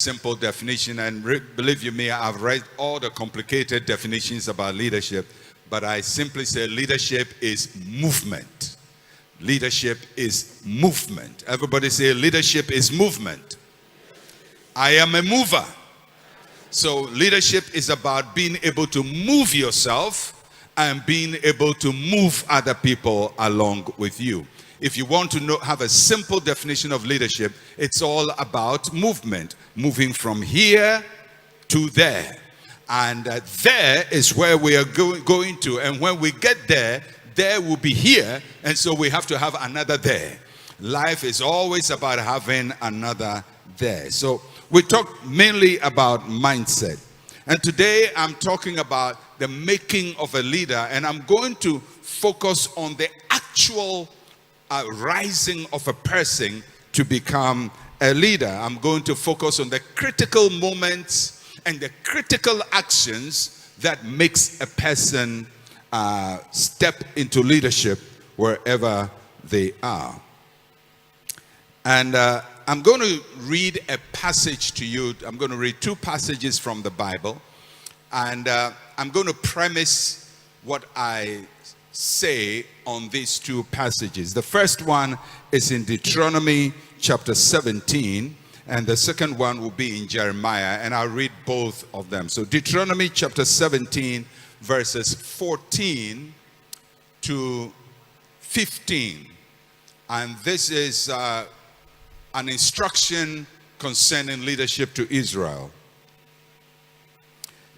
simple definition, and believe you me, I've read all the complicated definitions about leadership, but I simply say leadership is movement. Leadership is movement. Everybody say leadership is movement. I am a mover. So leadership is about being able to move yourself and being able to move other people along with you. If you want to have a simple definition of leadership, it's all about movement. Moving from here to there. And there is where we are going to. And when we get there, there will be here. And so we have to have another there. Life is always about having another there. So we talk mainly about mindset. And today I'm talking about the making of a leader. And I'm going to focus on the actual rising of a person to become a leader. I'm going to focus on the critical moments and the critical actions that makes a person step into leadership wherever they are. And I'm going to read a passage to you. I'm going to read two passages from the Bible. And I'm going to premise what I say on these two passages. The first one is in Deuteronomy chapter 17, and the second one will be in Jeremiah, and I'll read both of them. So Deuteronomy chapter 17, verses 14 to 15. And this is an instruction concerning leadership to Israel.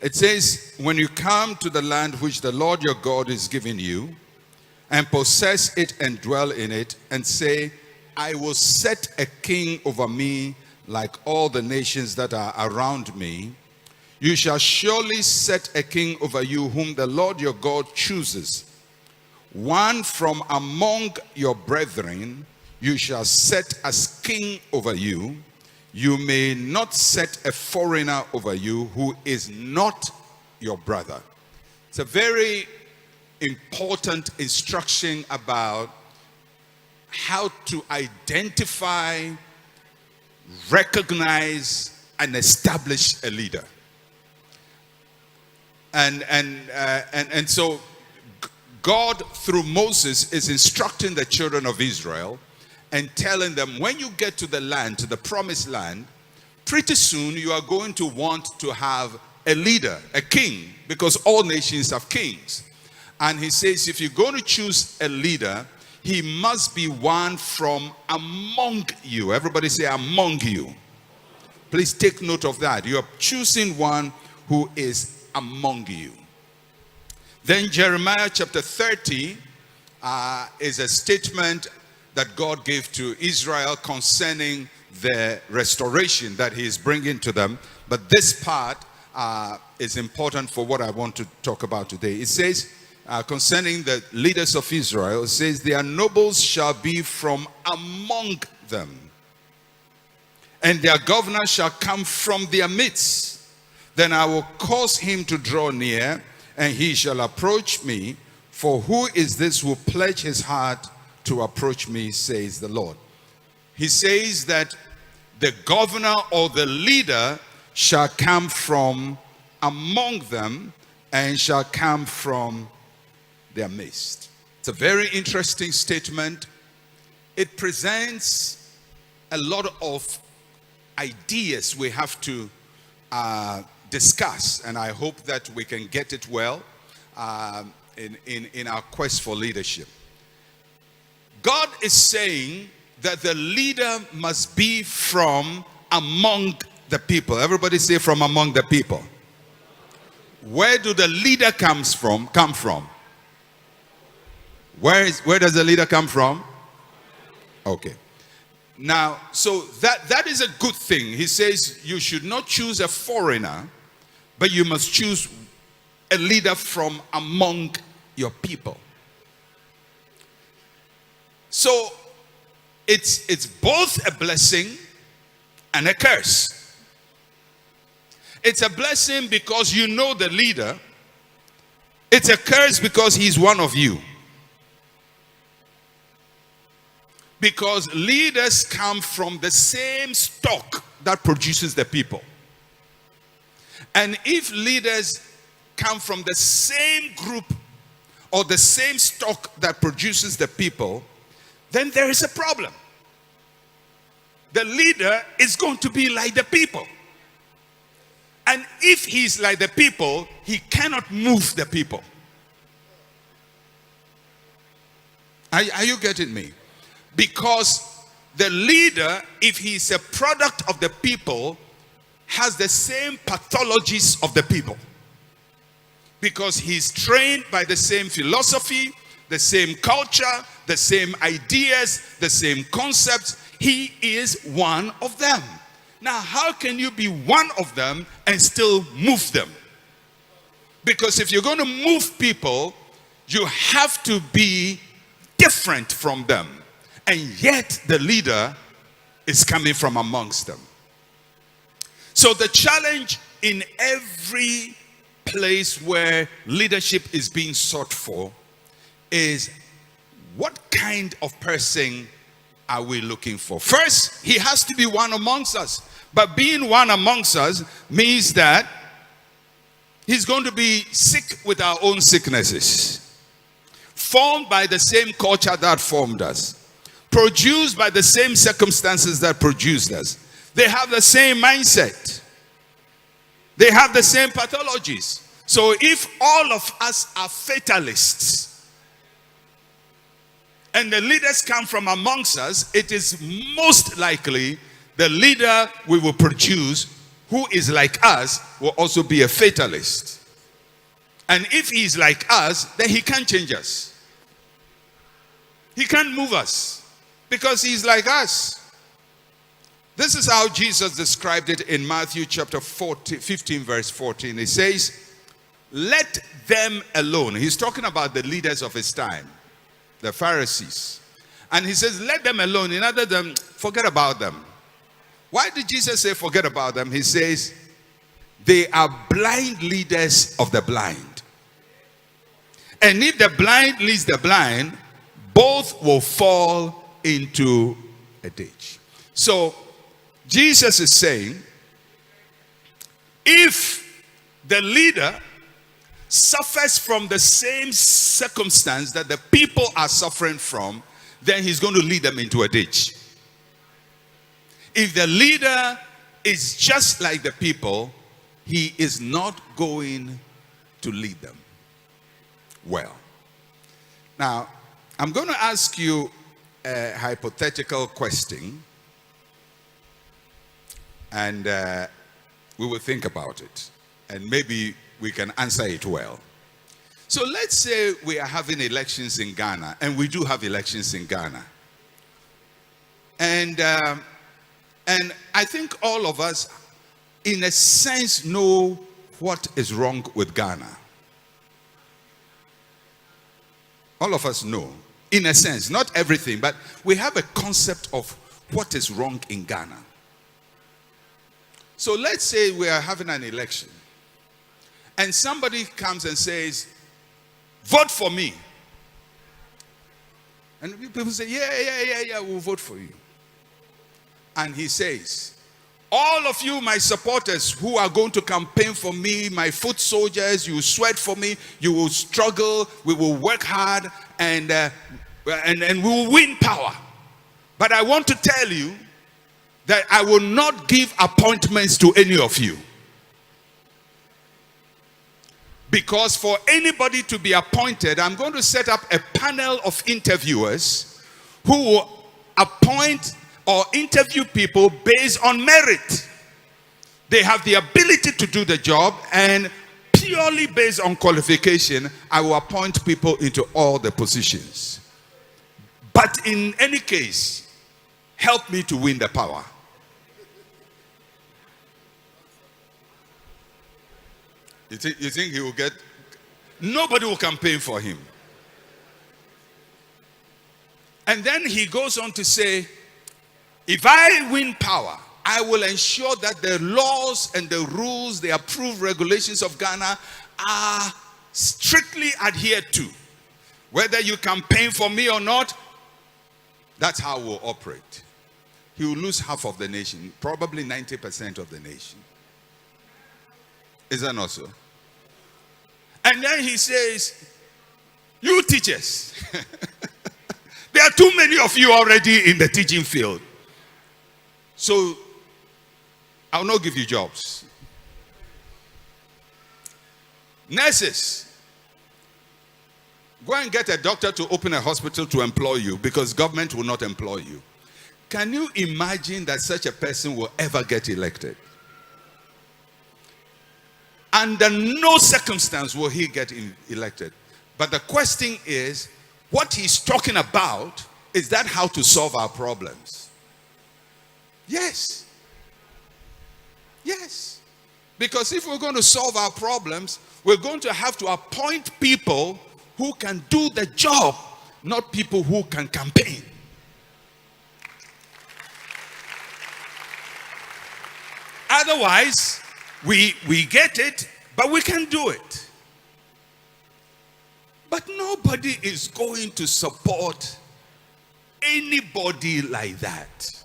It says, when you come to the land which the Lord your God is giving you, and possess it and dwell in it, and say, I will set a king over me like all the nations that are around me, you shall surely set a king over you whom the Lord your God chooses. One from among your brethren you shall set as king over you. You may not set a foreigner over you who is not your brother. It's a very important instruction about how to identify, recognize, and establish a leader. And so God, through Moses, is instructing the children of Israel and telling them, when you get to the land, to the promised land, pretty soon you are going to want to have a leader, a king, because all nations have kings. And he says, if you're going to choose a leader, he must be one from among you. Everybody say among you. Please take note of that. You are choosing one who is among you. Then Jeremiah chapter 30 is a statement that God gave to Israel concerning the restoration that he is bringing to them. But this part is important for what I want to talk about today. It says, concerning the leaders of Israel, it says, their nobles shall be from among them, and their governor shall come from their midst. Then I will cause him to draw near, and he shall approach me. For who is this who pledged his heart to approach me, says the Lord. He says that the governor or the leader shall come from among them and shall come from their midst. It's a very interesting statement. It presents a lot of ideas we have to discuss, and I hope that we can get it well in our quest for leadership. God is saying that the leader must be from among the people. Everybody say from among the people. Where do the leader come from? Where does the leader come from? Okay. Now, so that is a good thing. He says you should not choose a foreigner, but you must choose a leader from among your people. So it's both a blessing and a curse. It's a blessing because you know the leader. It's a curse because he's one of you. Because leaders come from the same stock that produces the people. And if leaders come from the same group or the same stock that produces the people, then there is a problem. The leader is going to be like the people. And if he's like the people, he cannot move the people. Are you getting me? Because the leader, if he's a product of the people, has the same pathologies of the people. Because he's trained by the same philosophy, the same culture, the same ideas, the same concepts. He is one of them. Now, how can you be one of them and still move them? Because if you're going to move people, you have to be different from them. And yet the leader is coming from amongst them. So the challenge in every place where leadership is being sought for is, what kind of person are we looking for? First, he has to be one amongst us. But being one amongst us means that he's going to be sick with our own sicknesses, formed by the same culture that formed us, produced by the same circumstances that produced us. They have the same mindset. They have the same pathologies. So if all of us are fatalists and the leaders come from amongst us, it is most likely the leader we will produce, who is like us, will also be a fatalist. And if he is like us, then he can't change us. He can't move us because he's like us. This is how Jesus described it in Matthew chapter 15 verse 14. He says, let them alone. He's talking about the leaders of his time, the Pharisees. And he says, let them alone. In other words, forget about them. Why did Jesus say forget about them? He says, they are blind leaders of the blind. And if the blind leads the blind, both will fall into a ditch. So, Jesus is saying, if the leader suffers from the same circumstance that the people are suffering from, then he's going to lead them into a ditch. If the leader is just like the people, he is not going to lead them well. Now, I'm going to ask you a hypothetical question, and we will think about it, and maybe we can answer it well. So let's say we are having elections in Ghana, and we do have elections in Ghana. And I think all of us, in a sense, know what is wrong with Ghana. All of us know, in a sense, not everything, but we have a concept of what is wrong in Ghana. So let's say we are having an election, and somebody comes and says, vote for me. And people say, yeah, we'll vote for you. And he says, all of you, my supporters who are going to campaign for me, my foot soldiers, you sweat for me, you will struggle, we will work hard, and we will win power. But I want to tell you that I will not give appointments to any of you. Because for anybody to be appointed, I'm going to set up a panel of interviewers who will appoint or interview people based on merit. They have the ability to do the job, and purely based on qualification, I will appoint people into all the positions. But in any case, help me to win the power. You think he will get? Nobody will campaign for him. And then he goes on to say, if I win power, I will ensure that the laws and the rules, the approved regulations of Ghana are strictly adhered to. Whether you campaign for me or not, that's how we'll operate. he will lose half of the nation, probably 90% of the nation. Is that not so? And then he says, you teachers, there are too many of you already in the teaching field. So, I'll not give you jobs. Nurses, go and get a doctor to open a hospital to employ you because government will not employ you. Can you imagine that such a person will ever get elected? Under no circumstance will he get elected. But the question is, what he's talking about, is that how to solve our problems? Yes. Yes. Because if we're going to solve our problems, we're going to have to appoint people who can do the job, not people who can campaign. Otherwise, we get it, but we can't do it. But nobody is going to support anybody like that.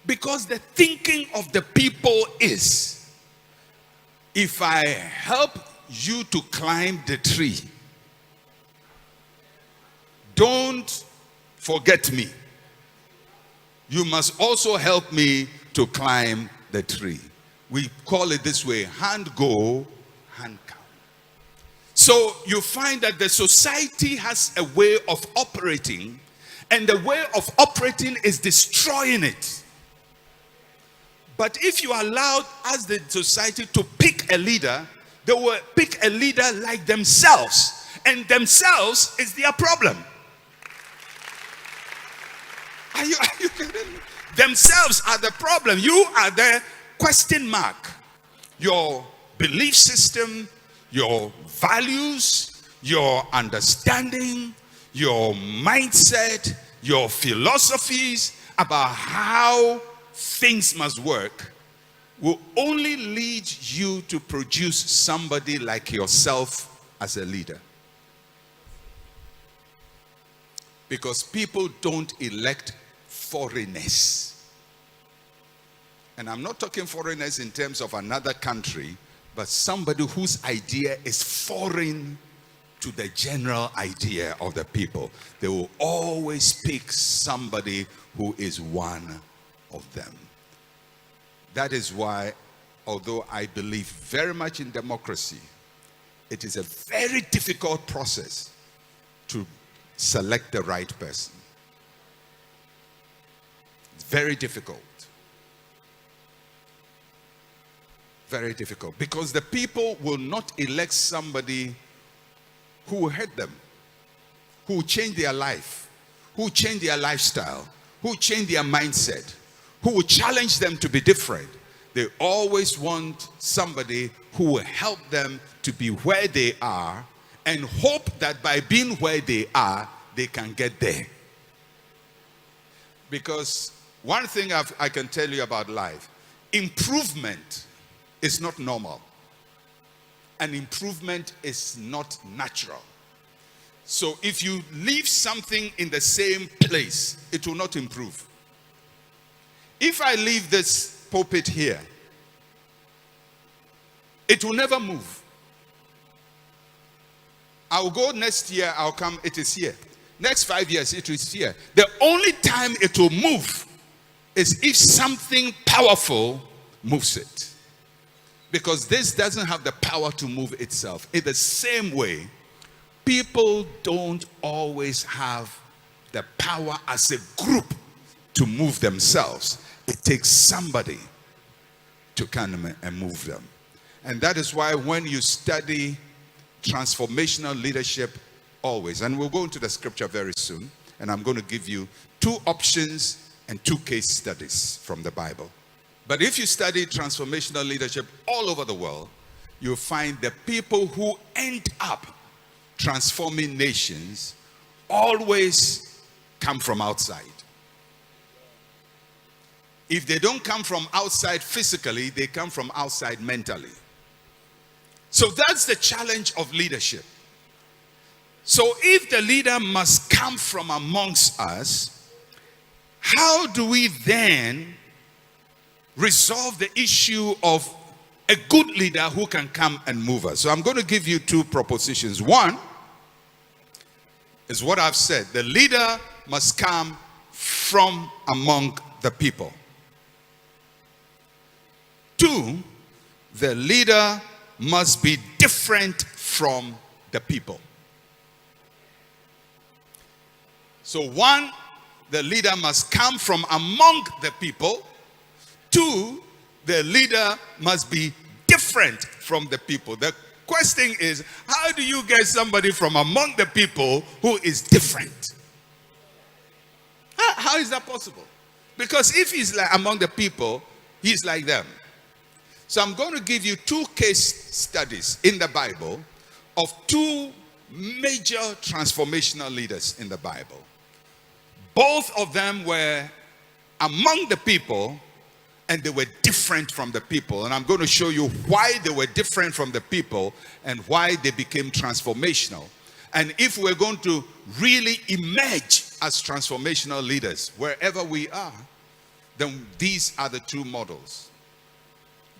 Because the thinking of the people is, if I help you to climb the tree, don't forget me. You must also help me to climb the tree. We call it this way: hand go, hand come. So you find that the society has a way of operating, and the way of operating is destroying it. But if you allowed as the society to pick a leader, they will pick a leader like themselves, and themselves is their problem. Are you kidding me? Themselves are the problem. You are the question mark. Your belief system, your values, your understanding, your mindset, your philosophies about how things must work will only lead you to produce somebody like yourself as a leader. Because people don't elect foreigners. And I'm not talking foreigners in terms of another country, but somebody whose idea is foreign to the general idea of the people. They will always pick somebody who is one of them. That is why, although I believe very much in democracy, it is a very difficult process to select the right person. It's very difficult. Very difficult. Because the people will not elect somebody who will hurt them, who will change their life, who will change their lifestyle, who will change their mindset, who will challenge them to be different. They always want somebody who will help them to be where they are and hope that by being where they are, they can get there. Because one thing I can tell you about life, improvement is not normal. And improvement is not natural. So if you leave something in the same place, it will not improve. If I leave this pulpit here, it will never move. I'll go next year, I'll come, it is here. Next 5 years, it is here. The only time it will move is if something powerful moves it. Because this doesn't have the power to move itself. In the same way, people don't always have the power as a group to move themselves. It takes somebody to come and move them. And that is why when you study transformational leadership, always, and we'll go into the scripture very soon, and I'm going to give you 2 options and 2 case studies from the Bible. But if you study transformational leadership all over the world, you'll find the people who end up transforming nations always come from outside. If they don't come from outside physically, they come from outside mentally. So that's the challenge of leadership. So if the leader must come from amongst us, how do we then resolve the issue of a good leader who can come and move us? So I'm going to give you two propositions. One is what I've said. The leader must come from among the people. Two, the leader must be different from the people. So one, the leader must come from among the people. Two, the leader must be different from the people. The question is, how do you get somebody from among the people who is different? How is that possible? Because if he's like among the people, he's like them. So I'm going to give you two case studies in the Bible of two major transformational leaders in the Bible. Both of them were among the people, and they were different from the people. And I'm going to show you why they were different from the people and why they became transformational. And if we're going to really emerge as transformational leaders wherever we are, then these are the two models.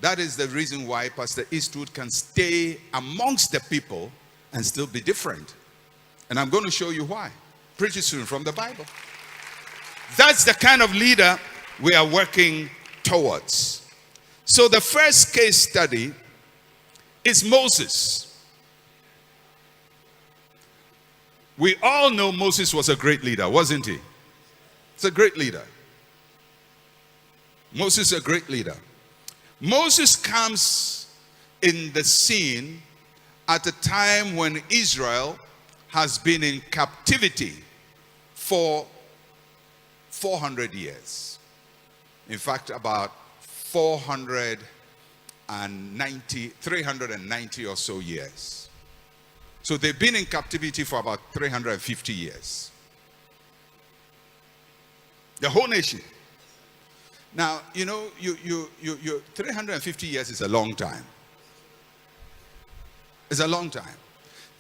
That is the reason why Pastor Eastwood can stay amongst the people and still be different. And I'm going to show you why pretty soon from the Bible. That's the kind of leader we are working towards. So the first case study is Moses. We all know Moses was a great leader, wasn't he? He's a great leader. Moses is a great leader. Moses comes in the scene at a time when Israel has been in captivity for 400 years. In fact, about 390 or so years. So they've been in captivity for about 350 years. The whole nation. Now, you know, you 350 years is a long time. It's a long time.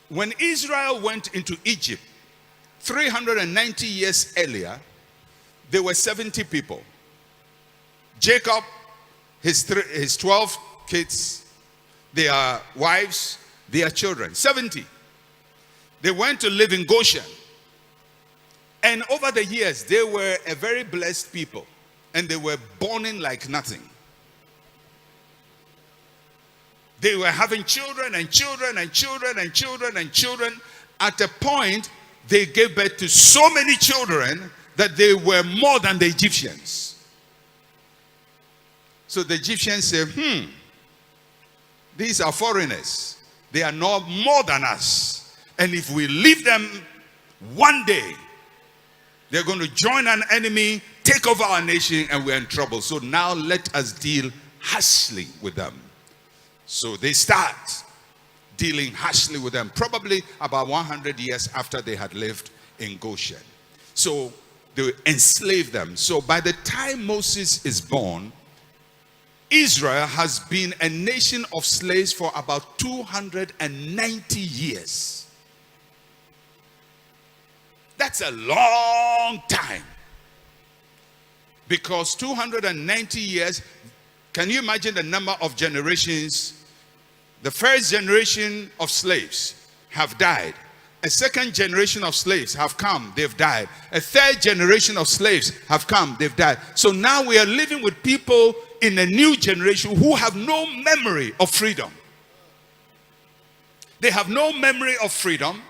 When Israel went into Egypt 390 years earlier, there were 70 people. Jacob, his 12 kids, their wives, their children, 70. They went to live in Goshen. And over the years, they were a very blessed people. And they were burning like nothing. They were having children and children and children and children and children. At a point, they gave birth to so many children that they were more than the Egyptians. So the Egyptians said, these are foreigners. They are not more than us. And if we leave them, one day, they're going to join an enemy, take over our nation, and we're in trouble. So now let us deal harshly with them. So they start dealing harshly with them, probably about 100 years after they had lived in Goshen. So they enslave them. So by the time Moses is born, Israel has been a nation of slaves for about 290 years. That's a long time. Because 290 years, can you imagine the number of generations? The first generation of slaves have died. A second generation of slaves have come, they've died. A third generation of slaves have come, they've died. So now we are living with people in a new generation who have no memory of freedom. They have no memory of freedom.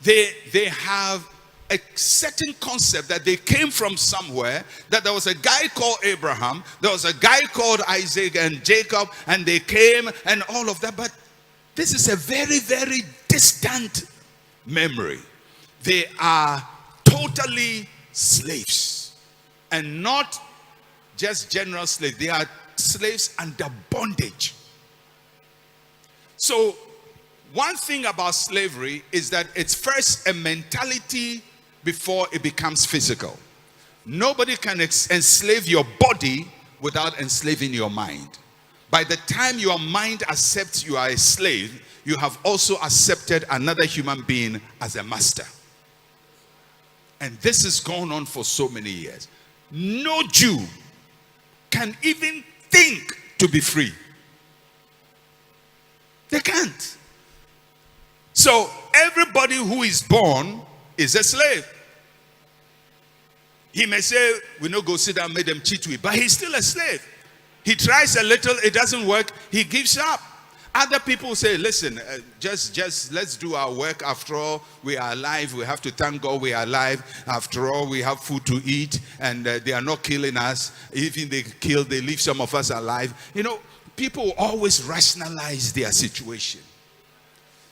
They have a certain concept that they came from somewhere, that there was a guy called Abraham, there was a guy called Isaac and Jacob, and they came and all of that. But this is a very, very distant memory. They are totally slaves, and not just general slaves. They are slaves under bondage. So one thing about slavery is that it's first a mentality before it becomes physical. Nobody can enslave your body without enslaving your mind. By the time your mind accepts you are a slave, you have also accepted another human being as a master. And this has gone on for so many years. no Jew can even think to be free. They can't. So everybody who is born is a slave. He may say, we no go sit down, make them cheat with, but he's still a slave. He tries a little, it doesn't work, he gives up. Other people say, listen, just let's do our work. After all, we are alive. We have to thank God we are alive. After all, we have food to eat, and they are not killing us. Even they kill, they leave some of us alive. You know, people always rationalize their situation.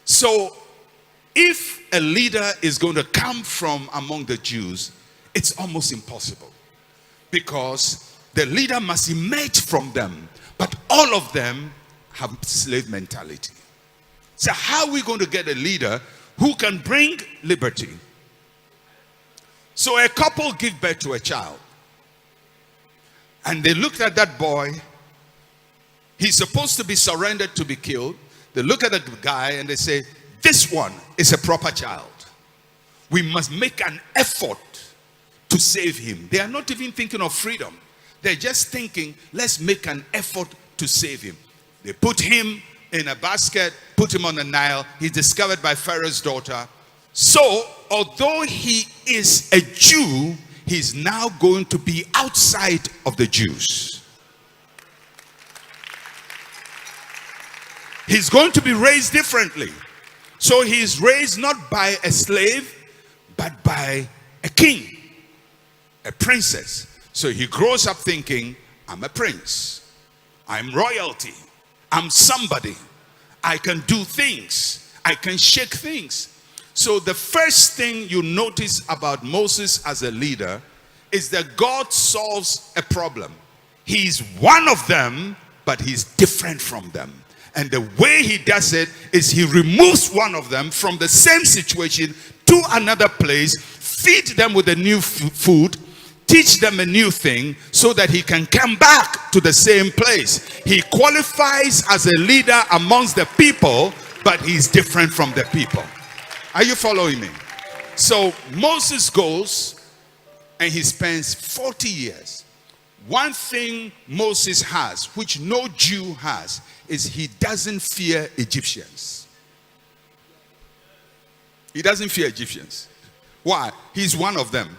So, if a leader is going to come from among the Jews, it's almost impossible, because the leader must emerge from them. But all of them have slave mentality. So how are we going to get a leader who can bring liberty? So a couple give birth to a child, and they looked at that boy. He's supposed to be surrendered to be killed. They look at the guy and they say, this one is a proper child. We must make an effort to save him. They are not even thinking of freedom. They're just thinking, let's make an effort to save him. They put him in a basket, put him on the Nile. He's discovered by Pharaoh's daughter. So, although he is a Jew, he's now going to be outside of the Jews. He's going to be raised differently. So he's raised not by a slave, but by a king, a princess. So he grows up thinking, I'm a prince. I'm royalty. I'm somebody. I can do things. I can shake things. So the first thing you notice about Moses as a leader is that God solves a problem. He's one of them, but he's different from them. And the way he does it is he removes one of them from the same situation to another place, feed them with a new food, teach them a new thing so that he can come back to the same place. He qualifies as a leader amongst the people, but he's different from the people. Are you following me? So Moses goes and he spends 40 years. One thing Moses has, which no Jew has, is he doesn't fear Egyptians. He doesn't fear Egyptians. Why? He's one of them.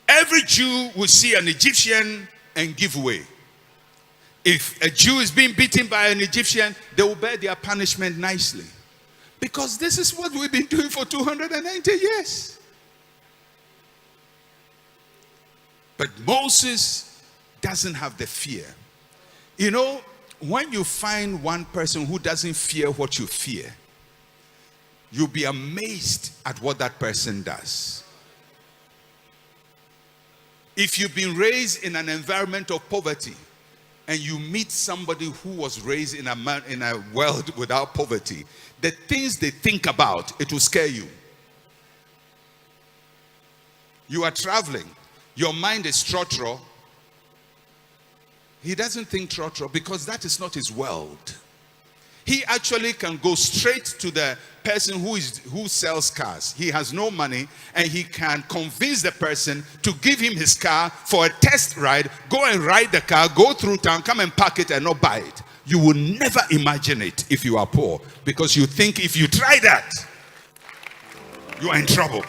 Every Jew will see an Egyptian and give way. If a Jew is being beaten by an Egyptian, they will bear their punishment nicely. Because this is what we've been doing for 290 years. But Moses doesn't have the fear. You know, when you find one person who doesn't fear what you fear, you'll be amazed at what that person does. If you've been raised in an environment of poverty and you meet somebody who was raised in a world without poverty, the things they think about, it will scare you. You are traveling. Your mind is trotro. He doesn't think trotro because that is not his world. He actually can go straight to the person who sells cars. He has no money, and he can convince the person to give him his car for a test ride, go and ride the car, go through town, come and park it and not buy it. You will never imagine it if you are poor, because you think if you try that, you are in trouble.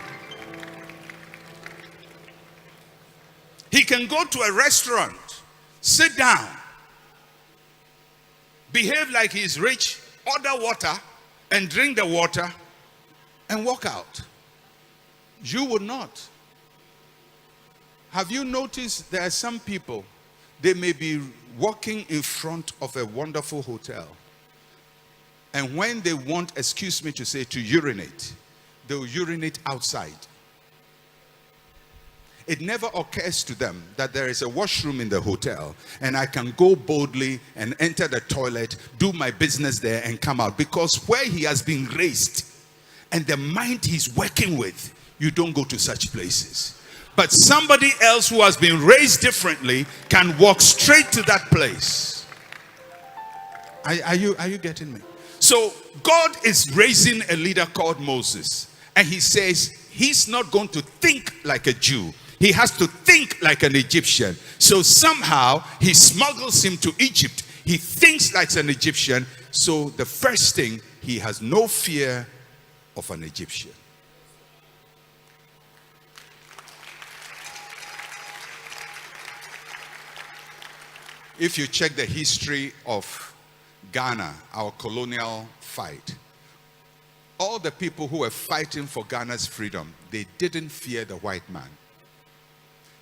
He can go to a restaurant, sit down, behave like he's rich, order water, and drink the water, and walk out. You would not. Have you noticed there are some people, they may be walking in front of a wonderful hotel, and when they want, excuse me to say, to urinate, they'll urinate outside. It never occurs to them that there is a washroom in the hotel and I can go boldly and enter the toilet, do my business there and come out. Because where he has been raised and the mind he's working with, you don't go to such places. But somebody else who has been raised differently can walk straight to that place. Are you getting me? So God is raising a leader called Moses. And he says, he's not going to think like a Jew. He has to think like an Egyptian. So somehow he smuggles him to Egypt. He thinks like an Egyptian. So the first thing, he has no fear of an Egyptian. If you check the history of Ghana, our colonial fight, all the people who were fighting for Ghana's freedom, they didn't fear the white man,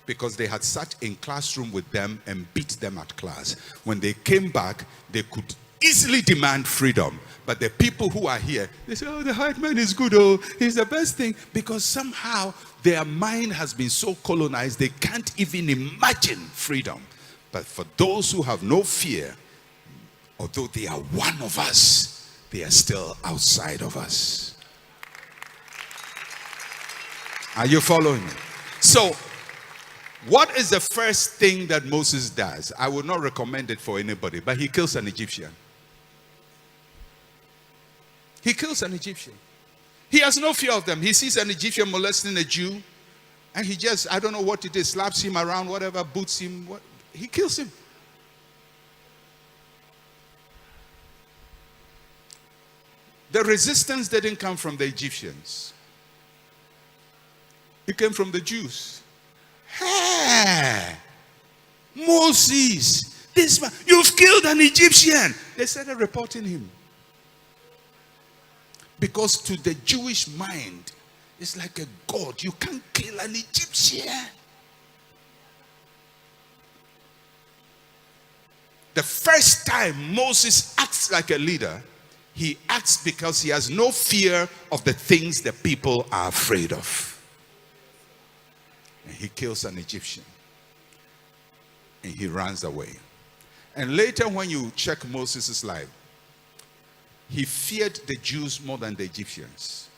because they had sat in classroom with them and beat them at class. When they came back, they could easily demand freedom. But the people who are here, they say, oh, the white man is good, oh, he's the best thing. Because somehow their mind has been so colonized, they can't even imagine freedom. But for those who have no fear, although they are one of us, they are still outside of us. Are you following me? So, what is the first thing that Moses does? I would not recommend it for anybody, but he kills an Egyptian. He kills an Egyptian. He has no fear of them. He sees an Egyptian molesting a Jew, and he just, I don't know what it is, slaps him around, whatever, boots him, he kills him. The resistance didn't come from the Egyptians. It came from the Jews. Hey, Moses, this man, you've killed an Egyptian. They started reporting him. Because to the Jewish mind, it's like a god. You can't kill an Egyptian. The first time Moses acts like a leader, he acts because he has no fear of the things the people are afraid of. And he kills an Egyptian. And he runs away. And later when you check Moses' life, he feared the Jews more than the Egyptians.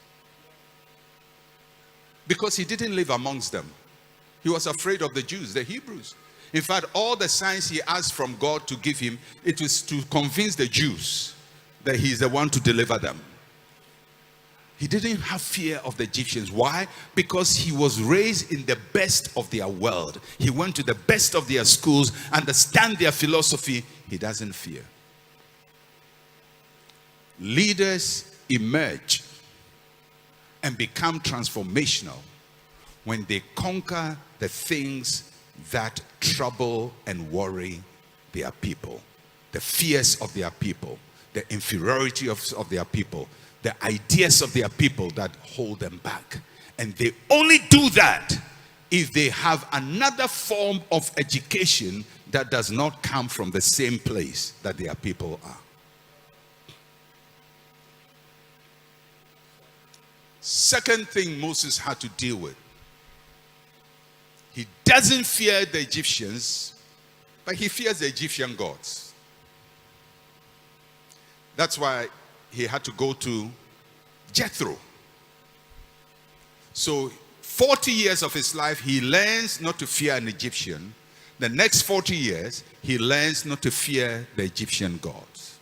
Because he didn't live amongst them. He was afraid of the Jews, the Hebrews. In fact, all the signs he asked from God to give him, it was to convince the Jews that he's the one to deliver them. He didn't have fear of the Egyptians. Why? Because he was raised in the best of their world. He went to the best of their schools, understand their philosophy. He doesn't fear. Leaders emerge and become transformational when they conquer the things that trouble and worry their people, the fears of their people, the inferiority of their people, the ideas of their people that hold them back. And they only do that if they have another form of education that does not come from the same place that their people are. Second thing Moses had to deal with. He doesn't fear the Egyptians, but he fears the Egyptian gods. That's why he had to go to Jethro. So 40 years of his life, he learns not to fear an Egyptian. The next 40 years, he learns not to fear the Egyptian gods.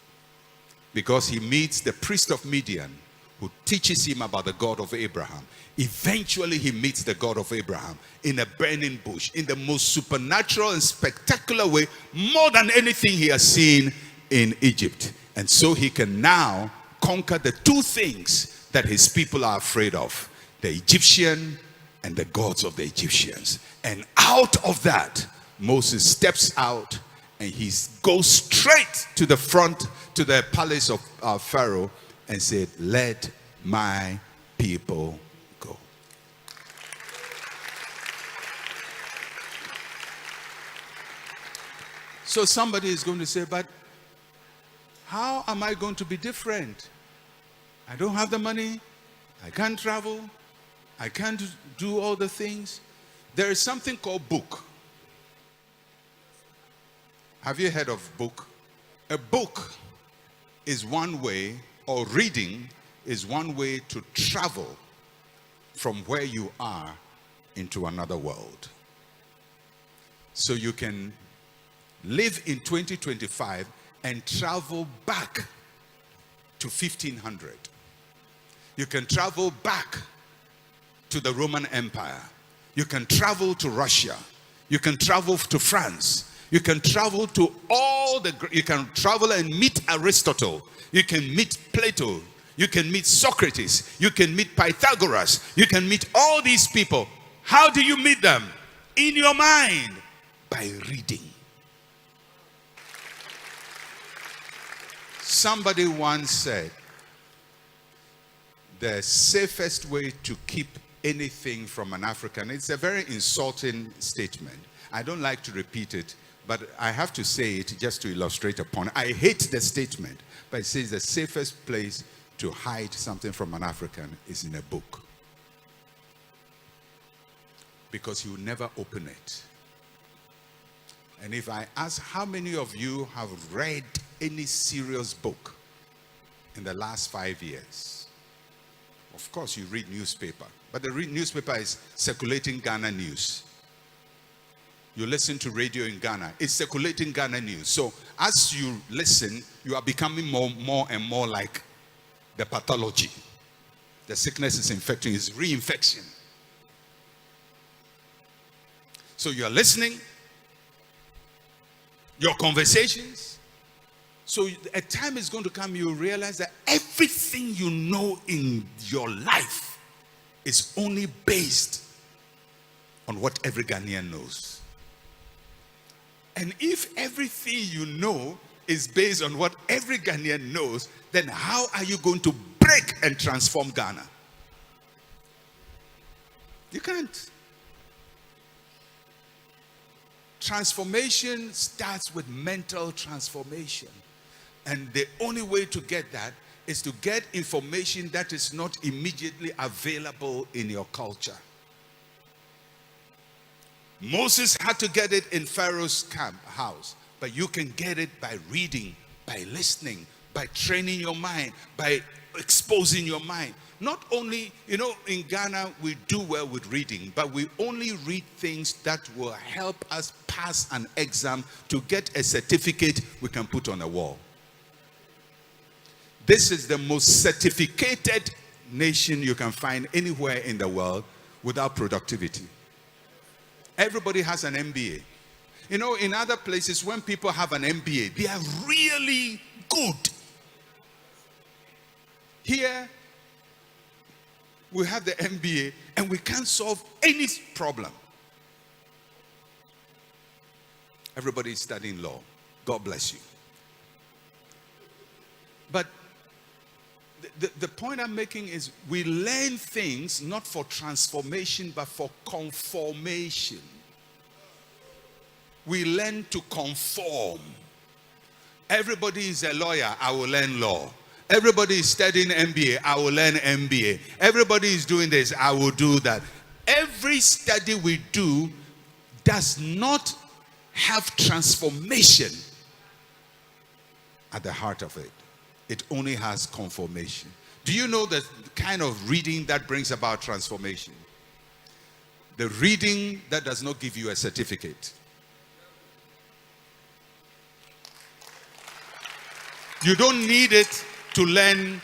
Because he meets the priest of Midian, who teaches him about the God of Abraham. Eventually, he meets the God of Abraham in a burning bush, in the most supernatural and spectacular way, more than anything he has seen in Egypt. And so he can now conquer the two things that his people are afraid of: the Egyptian and the gods of the Egyptians. And out of that, Moses steps out and he goes straight to the front, to the palace of Pharaoh, and said, "Let my people go." So somebody is going to say, but how am I going to be different? I don't have the money. I can't travel. I can't do all the things. There is something called book. Have you heard of book? A book is one way, or reading is one way to travel from where you are into another world. So you can live in 2025 and travel back to 1500. You can travel back to the Roman Empire. You can travel to Russia. You can travel to France. You can travel to you can travel and meet Aristotle. You can meet Plato. You can meet Socrates. You can meet Pythagoras. You can meet all these people. How do you meet them? In your mind. By reading. Somebody once said, the safest way to keep anything from an African, it's a very insulting statement. I don't like to repeat it, but I have to say it just to illustrate a point. I hate the statement, but it says the safest place to hide something from an African is in a book. Because he will never open it. And if I ask how many of you have read any serious book in the last 5 years? Of course you read newspaper, but the newspaper is circulating Ghana news. You listen to radio in Ghana, it's circulating Ghana news. So as you listen, you are becoming more and more like the pathology. The sickness is infecting, it's reinfection. So you are listening, your conversations. So a time is going to come, you realize that everything you know in your life is only based on what every Ghanaian knows. And if everything you know is based on what every Ghanaian knows, then how are you going to break and transform Ghana? You can't. Transformation starts with mental transformation. And the only way to get that is to get information that is not immediately available in your culture. Moses had to get it in Pharaoh's house, but you can get it by reading, by listening, by training your mind, by exposing your mind. Not only, in Ghana, we do well with reading, but we only read things that will help us pass an exam to get a certificate we can put on a wall. This is the most certificated nation you can find anywhere in the world without productivity. Everybody has an MBA. In other places, when people have an MBA, they are really good. Here, we have the MBA and we can't solve any problem. Everybody is studying law. God bless you. But the point I'm making is we learn things not for transformation but for conformation. We learn to conform. Everybody is a lawyer, I will learn law. Everybody is studying MBA, I will learn MBA. Everybody is doing this, I will do that. Every study we do does not have transformation at the heart of it. It only has conformation. Do you know the kind of reading that brings about transformation? The reading that does not give you a certificate. You don't need it to learn,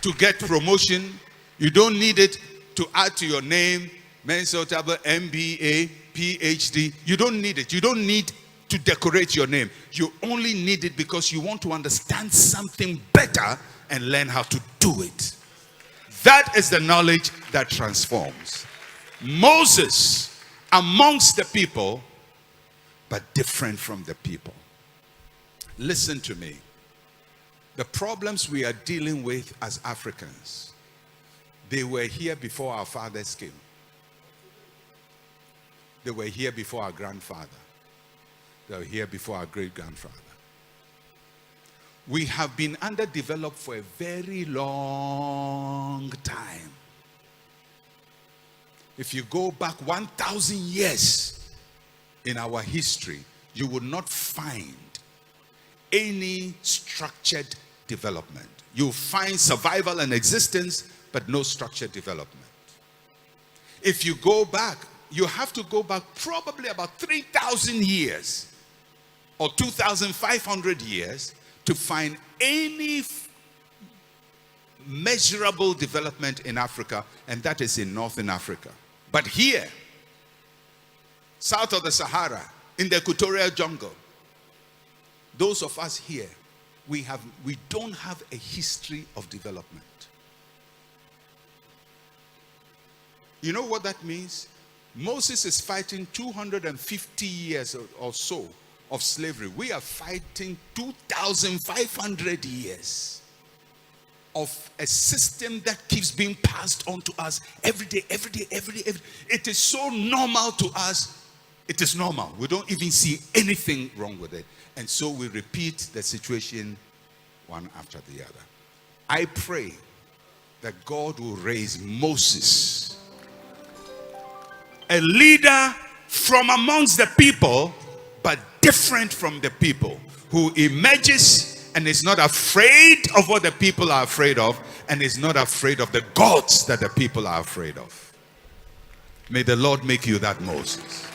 to get promotion. You don't need it to add to your name, Mensah Otabil, MBA, PhD. You don't need it. You don't need to decorate your name. You only need it because you want to understand something better and learn how to do it. That is the knowledge that transforms. Moses, amongst the people, but different from the people. Listen to me. The problems we are dealing with as Africans, they were here before our fathers came. They were here before our grandfather. They were here before our great-grandfather. We have been underdeveloped for a very long time. If you go back 1,000 years in our history, you will not find any structured development. You'll find survival and existence, but no structured development. If you go back, you have to go back probably about 3,000 years or 2,500 years to find any measurable development in Africa, and that is in Northern Africa. But here, south of the Sahara, in the equatorial jungle, those of us here, we don't have a history of development. You know what that means? Moses is fighting 250 years or so of slavery. We are fighting 2,500 years of a system that keeps being passed on to us every day. It is so normal to us. It is normal. We don't even see anything wrong with it. And so we repeat the situation one after the other. I pray that God will raise Moses, a leader from amongst the people, but different from the people, who emerges and is not afraid of what the people are afraid of, and is not afraid of the gods that the people are afraid of. May the Lord make you that Moses.